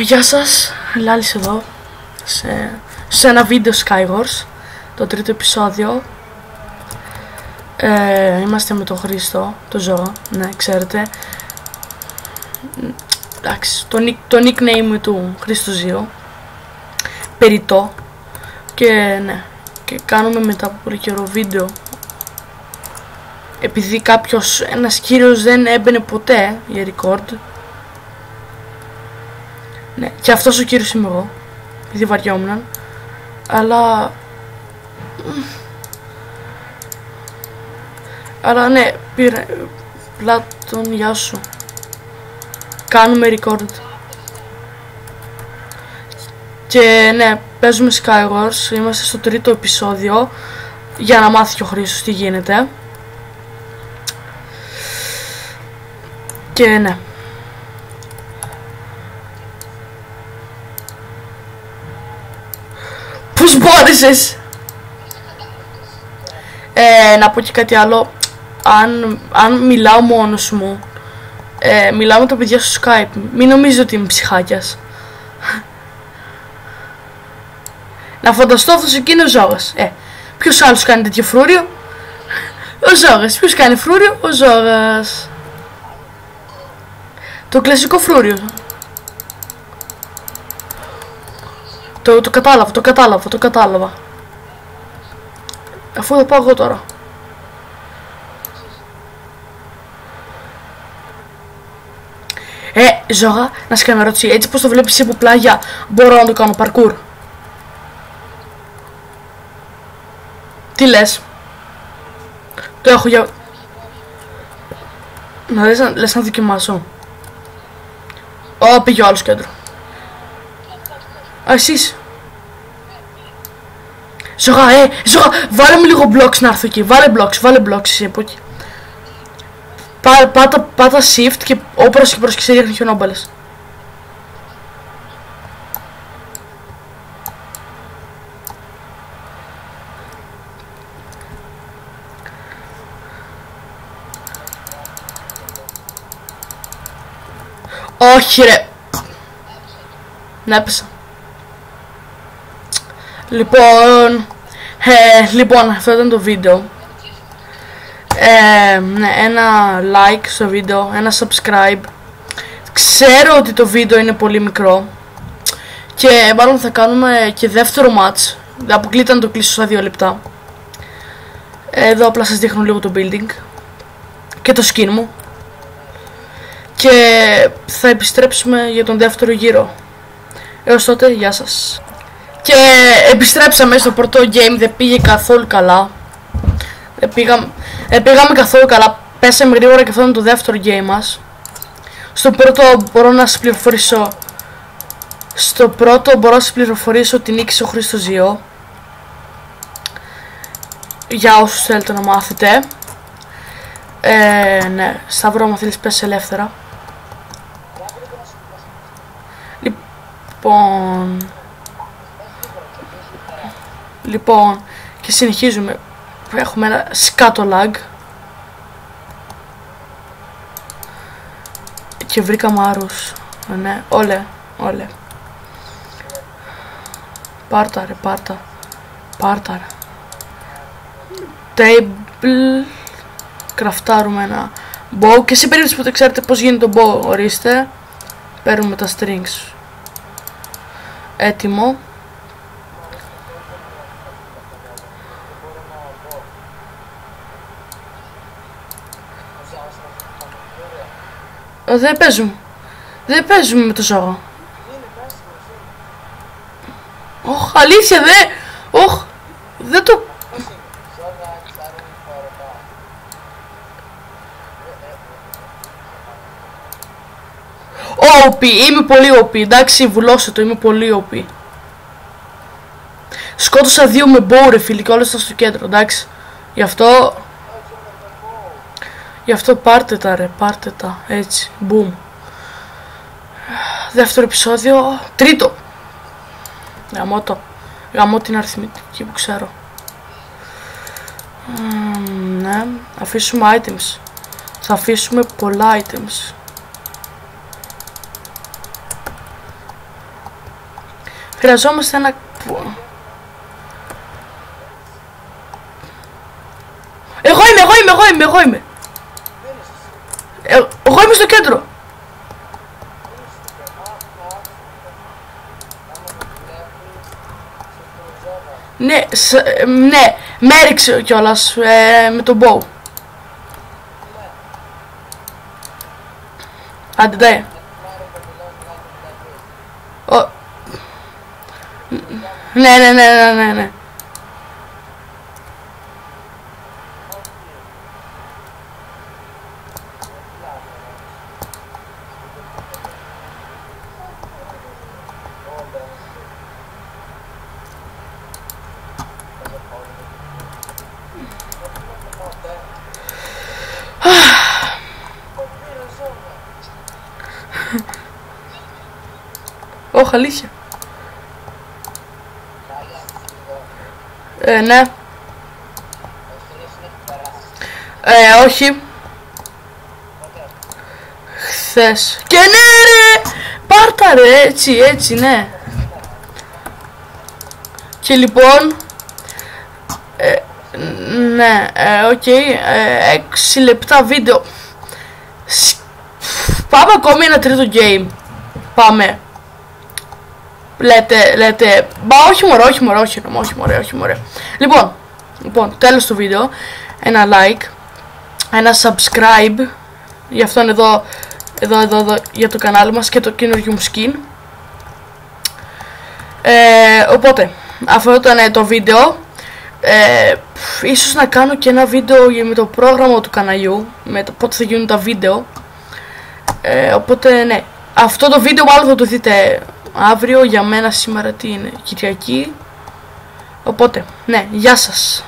Γεια σας, Λάλης εδώ σε ένα βίντεο Skywars, το τρίτο επεισόδιο. Είμαστε με τον Χρήστο, το ζώο, ναι, ξέρετε. Εντάξει, το nickname του Χρήστο Ζήο, περιττό. Και ναι, και κάνουμε μετά από πολύ καιρό βίντεο, επειδή ένας κύριος δεν έμπαινε ποτέ για record. Ναι, και αυτός ο κύριος είμαι εγώ, επειδή βαριόμουν. Αλλά ναι, πήρα Πλάτων, γεια σου. Κάνουμε record. Και ναι, παίζουμε Skywars. Είμαστε στο τρίτο επεισόδιο, για να μάθει και ο Χρήστος τι γίνεται. Και ναι, πώς μπόρεσες? Να πω και κάτι άλλο. Αν μιλάω μόνος μου, μιλάω με τα παιδιά στο Skype, μην νομίζετε ότι είμαι ψυχάκιας. Να φανταστώ αυτός εκείνος ο Ζώγας. Ποιος άλλος κάνει τέτοιο φρούριο? Ο Ζώγας. Ποιος κάνει φρούριο? Ο Ζώγας. Το κλασικό φρούριο. Το κατάλαβα. Αφού θα πάω εγώ τώρα. Ζώγα, να σε κάνω ερώτηση. Έτσι πως το βλέπεις εσύ από πλάγια, μπορώ να το κάνω parkour? Τι λες? Το έχω για... λες να δοκιμάσω. Πήγε ο άλλος κέντρο. Εσείς. Ζώγα, βάλε μου λίγο blocks να έρθω εκεί. Βάλε blocks εσύ από εκεί. Πάτα shift και όπερος και προσκύψε ρίχνει χιονόμπαλες. Όχι ρε. Να έπεσα. Λοιπόν, αυτό ήταν το βίντεο. Ναι, ένα like στο βίντεο, ένα subscribe. Ξέρω ότι το βίντεο είναι πολύ μικρό και μάλλον θα κάνουμε και δεύτερο match. Αποκλείται να το κλείσω στα 2 λεπτά. Εδώ απλά σας δείχνω λίγο το building και το skin μου. Και θα επιστρέψουμε για τον δεύτερο γύρο. Έως τότε, γεια σας. Και επιστρέψαμε στο πρώτο game, δεν πήγε καθόλου καλά. Δεν πήγαμε καθόλου καλά. Πέσαμε γρήγορα και αυτό είναι το δεύτερο game μας. Στο πρώτο μπορώ να σας πληροφορήσω ότι νίκησε ο Χρήστος Ζήο. Για όσους θέλετε να μάθετε. Ναι, Σταύρο, άμα θέλεις πες ελεύθερα. Λοιπόν, και συνεχίζουμε. Έχουμε ένα σκάτο lag. Και βρήκαμε άρους. Ναι, όλε. Πάρτα ρε. Table. Κραφτάρουμε ένα bow. Και σε περίπτωση που δεν ξέρετε πως γίνεται το bow, ορίστε. Παίρνουμε τα strings. Έτοιμο. Δεν παίζουμε με το ζώο. Αλήθεια δεν το... OP, είμαι πολύ OP, εντάξει, βουλώσε το, είμαι πολύ OP. Σκότωσα 2 με bow ρε φίλοι και όλα στα στο κέντρο, εντάξει. Γι' αυτό πάρτε τα, έτσι, boom. Δεύτερο επεισόδιο, τρίτο. Γαμώ την αριθμητική που ξέρω. Ναι, αφήσουμε items. Θα αφήσουμε πολλά items. Χρειαζόμαστε ένα... Εγώ είμαι! Εγώ είμαι στο κέντρο! Ναι, ναι, με έριξε κιόλας με τον bow. Άντε δε. Ναι. Όχι, αλήθεια. Ναι. Όχι. Χθες. Και ναι ρε! Πάρτα ρε, έτσι, ναι. Και λοιπόν... ναι, οκ. 6 λεπτά βίντεο. Πάμε ακόμη ένα τρίτο game. Πάμε. Λέτε, μπα όχι μωρέ. Λοιπόν, τέλος του βίντεο. Ένα like, ένα subscribe για αυτόν εδώ για το κανάλι μας και το καινούργιο μου skin. Οπότε, αυτό ήταν το βίντεο. Ίσως να κάνω και ένα βίντεο με το πρόγραμμα του καναλιού, με το πότε θα γίνουν τα βίντεο. Οπότε ναι, αυτό το βίντεο μάλλον θα το δείτε αύριο. Για μένα σήμερα τι είναι, Κυριακή. Οπότε ναι, γεια σας.